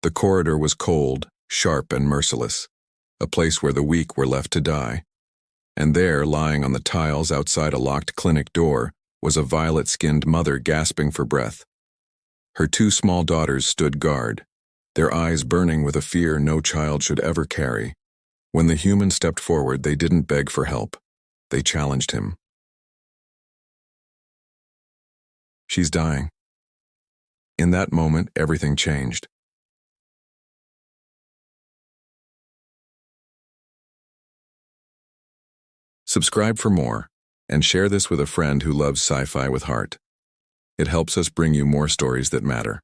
The corridor was cold, sharp, and merciless, a place where the weak were left to die. And there, lying on the tiles outside a locked clinic door, was a violet-skinned mother gasping for breath. Her two small daughters stood guard, their eyes burning with a fear no child should ever carry. When the human stepped forward, they didn't beg for help. They challenged him. "She's dying." In that moment, everything changed. Subscribe for more, and share this with a friend who loves sci-fi with heart. It helps us bring you more stories that matter.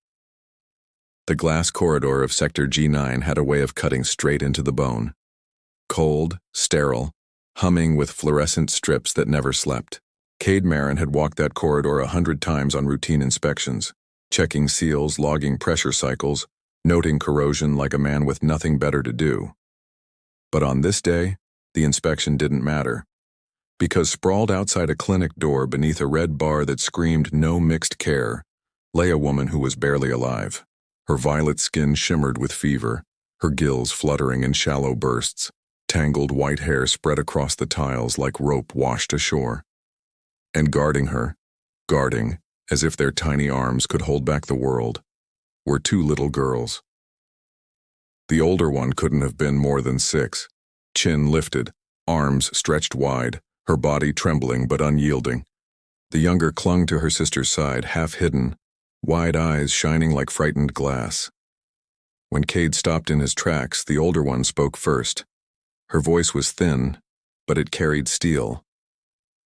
The glass corridor of Sector G9 had a way of cutting straight into the bone. Cold, sterile, humming with fluorescent strips that never slept. Cade Marin had walked that corridor 100 times on routine inspections, checking seals, logging pressure cycles, noting corrosion like a man with nothing better to do. But on this day, the inspection didn't matter, because sprawled outside a clinic door beneath a red bar that screamed no mixed care, lay a woman who was barely alive. Her violet skin shimmered with fever, her gills fluttering in shallow bursts, tangled white hair spread across the tiles like rope washed ashore. And guarding her, guarding, as if their tiny arms could hold back the world, were two little girls. The older one couldn't have been more than 6, chin lifted, arms stretched wide, her body trembling but unyielding. The younger clung to her sister's side, half hidden, wide eyes shining like frightened glass. When Cade stopped in his tracks, the older one spoke first. Her voice was thin, but it carried steel.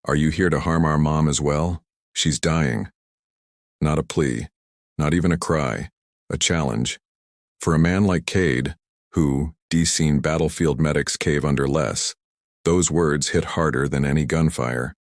"Are you here to harm our mom as well? She's dying." Not a plea, not even a cry, a challenge. For a man like Cade, who, seen battlefield medics cave under less, those words hit harder than any gunfire.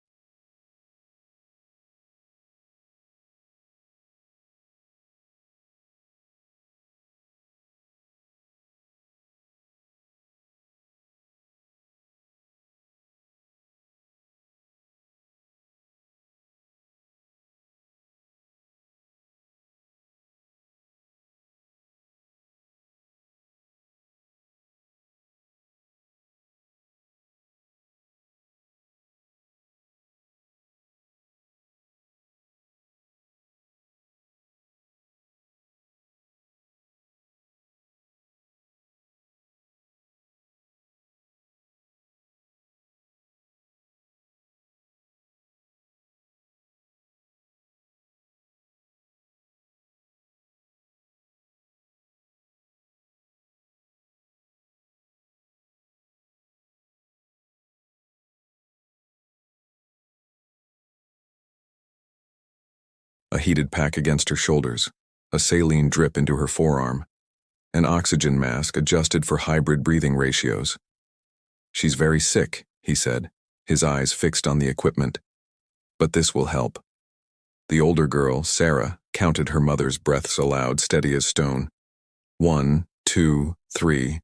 A heated pack against her shoulders, a saline drip into her forearm, an oxygen mask adjusted for hybrid breathing ratios. "She's very sick," he said, his eyes fixed on the equipment. "But this will help." The older girl, Sarah, counted her mother's breaths aloud, steady as stone. 1, 2, 3.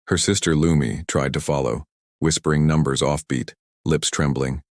Her sister Lumi tried to follow, whispering numbers offbeat, lips trembling.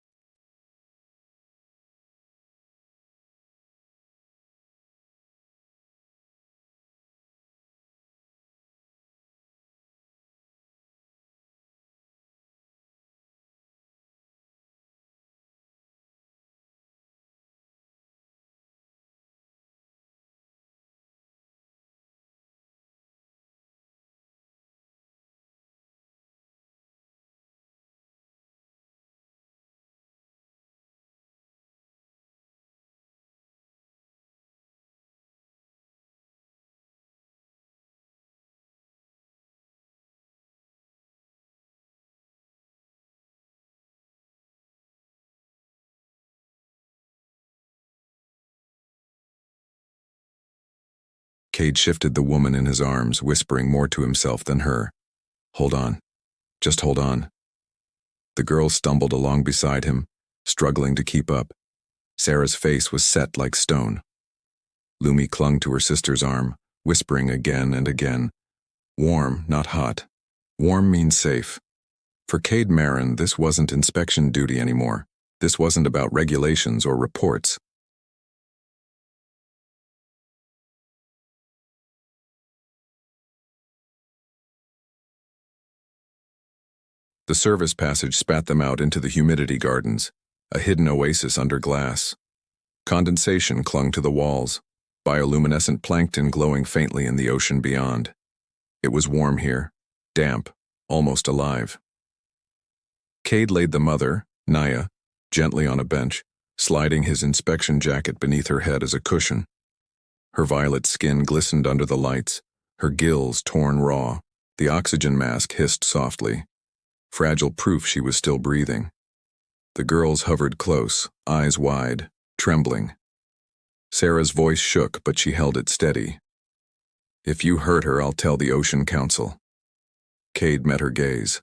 Cade shifted the woman in his arms, whispering more to himself than her. "Hold on. Just hold on." The girl stumbled along beside him, struggling to keep up. Sarah's face was set like stone. Lumi clung to her sister's arm, whispering again and again. "Warm, not hot. Warm means safe." For Cade Marin, this wasn't inspection duty anymore. This wasn't about regulations or reports. The service passage spat them out into the humidity gardens, a hidden oasis under glass. Condensation clung to the walls, bioluminescent plankton glowing faintly in the ocean beyond. It was warm here, damp, almost alive. Cade laid the mother, Naya, gently on a bench, sliding his inspection jacket beneath her head as a cushion. Her violet skin glistened under the lights, her gills torn raw. The oxygen mask hissed softly, fragile proof she was still breathing. The girls hovered close, eyes wide, trembling. Sarah's voice shook, but she held it steady. "If you hurt her, I'll tell the Ocean Council." Cade met her gaze.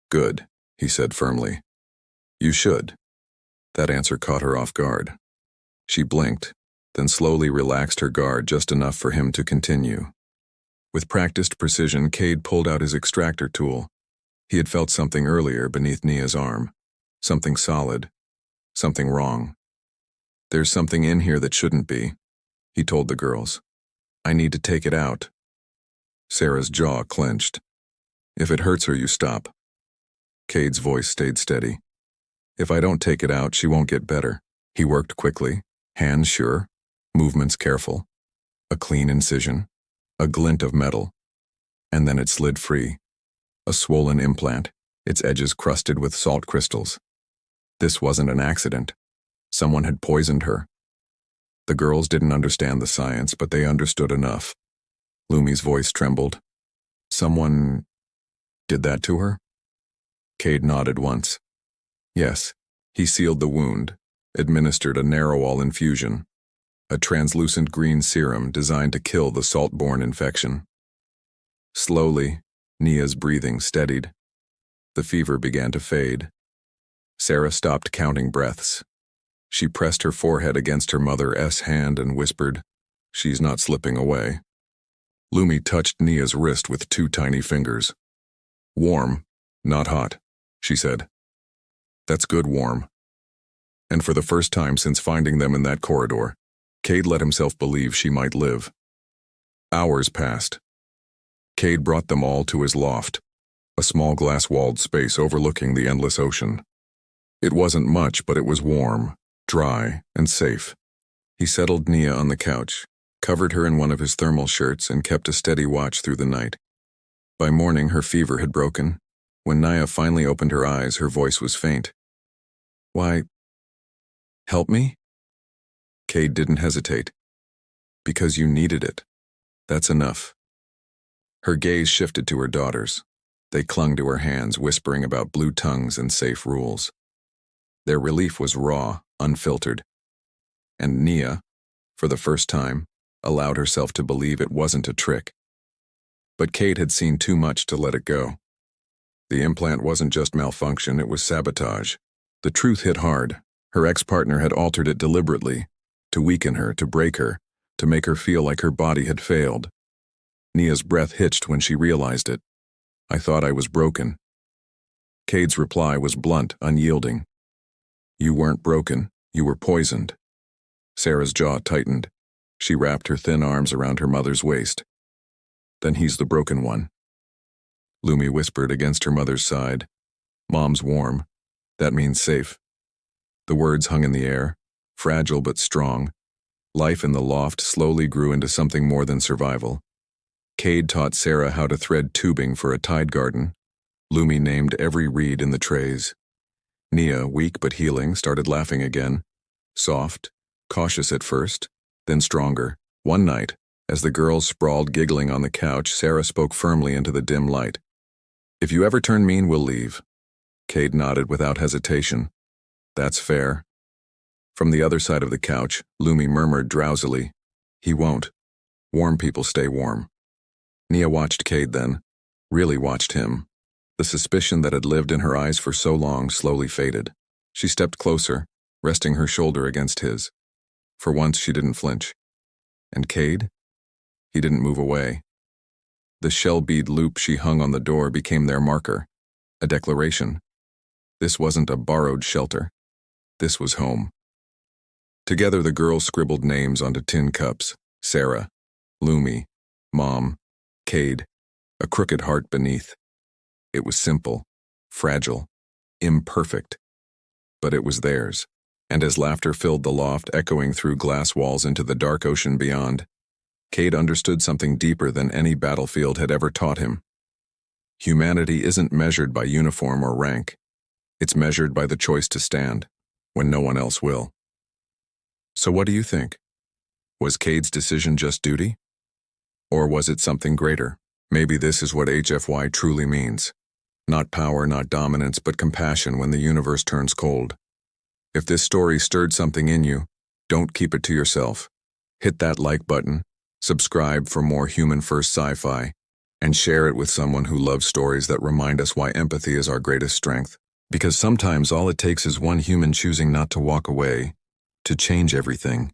"Good," he said firmly. "You should." That answer caught her off guard. She blinked, then slowly relaxed her guard just enough for him to continue. With practiced precision, Cade pulled out his extractor tool. He had felt something earlier beneath Nia's arm. Something solid. Something wrong. "There's something in here that shouldn't be," he told the girls. "I need to take it out." Sarah's jaw clenched. "If it hurts her, you stop." Cade's voice stayed steady. "If I don't take it out, she won't get better." He worked quickly, hands sure, movements careful. A clean incision, a glint of metal, and then it slid free. A swollen implant, its edges crusted with salt crystals. This wasn't an accident. Someone had poisoned her. The girls didn't understand the science, but they understood enough. Lumi's voice trembled. "Someone did that to her?" Cade nodded once. Yes, he sealed the wound, administered a narrow-wall infusion, a translucent green serum designed to kill the salt-borne infection. Slowly, Nia's breathing steadied. The fever began to fade. Sarah stopped counting breaths. She pressed her forehead against her mother's hand and whispered, "She's not slipping away." Lumi touched Nia's wrist with two tiny fingers. "Warm, not hot," she said. "That's good warm." And for the first time since finding them in that corridor, Cade let himself believe she might live. Hours passed. Cade brought them all to his loft, a small glass-walled space overlooking the endless ocean. It wasn't much, but it was warm, dry, and safe. He settled Nia on the couch, covered her in one of his thermal shirts, and kept a steady watch through the night. By morning, her fever had broken. When Nia finally opened her eyes, her voice was faint. "Why, help me?" Cade didn't hesitate. "Because you needed it. That's enough." Her gaze shifted to her daughters. They clung to her hands, whispering about blue tongues and safe rules. Their relief was raw, unfiltered. And Nia, for the first time, allowed herself to believe it wasn't a trick. But Cade had seen too much to let it go. The implant wasn't just malfunction, it was sabotage. The truth hit hard. Her ex-partner had altered it deliberately, to weaken her, to break her, to make her feel like her body had failed. Nia's breath hitched when she realized it. "I thought I was broken." Cade's reply was blunt, unyielding. "You weren't broken, you were poisoned." Sarah's jaw tightened. She wrapped her thin arms around her mother's waist. "Then he's the broken one." Lumi whispered against her mother's side. "Mom's warm. That means safe." The words hung in the air, fragile but strong. Life in the loft slowly grew into something more than survival. Cade taught Sarah how to thread tubing for a tide garden. Lumi named every reed in the trays. Nia, weak but healing, started laughing again. Soft, cautious at first, then stronger. One night, as the girls sprawled giggling on the couch, Sarah spoke firmly into the dim light. "If you ever turn mean, we'll leave." Cade nodded without hesitation. "That's fair." From the other side of the couch, Lumi murmured drowsily, "He won't. Warm people stay warm." Nia watched Cade then, really watched him. The suspicion that had lived in her eyes for so long slowly faded. She stepped closer, resting her shoulder against his. For once she didn't flinch. And Cade? He didn't move away. The shell bead loop she hung on the door became their marker, a declaration. This wasn't a borrowed shelter. This was home. Together the girls scribbled names onto tin cups. Sarah, Lumi, Mom, Cade, a crooked heart beneath. It was simple, fragile, imperfect. But it was theirs, and as laughter filled the loft, echoing through glass walls into the dark ocean beyond, Cade understood something deeper than any battlefield had ever taught him. Humanity isn't measured by uniform or rank. It's measured by the choice to stand when no one else will. So what do you think? Was Cade's decision just duty? Or was it something greater? Maybe this is what HFY truly means. Not power, not dominance, but compassion when the universe turns cold. If this story stirred something in you, don't keep it to yourself. Hit that like button, subscribe for more human-first sci-fi, and share it with someone who loves stories that remind us why empathy is our greatest strength. Because sometimes all it takes is one human choosing not to walk away to change everything.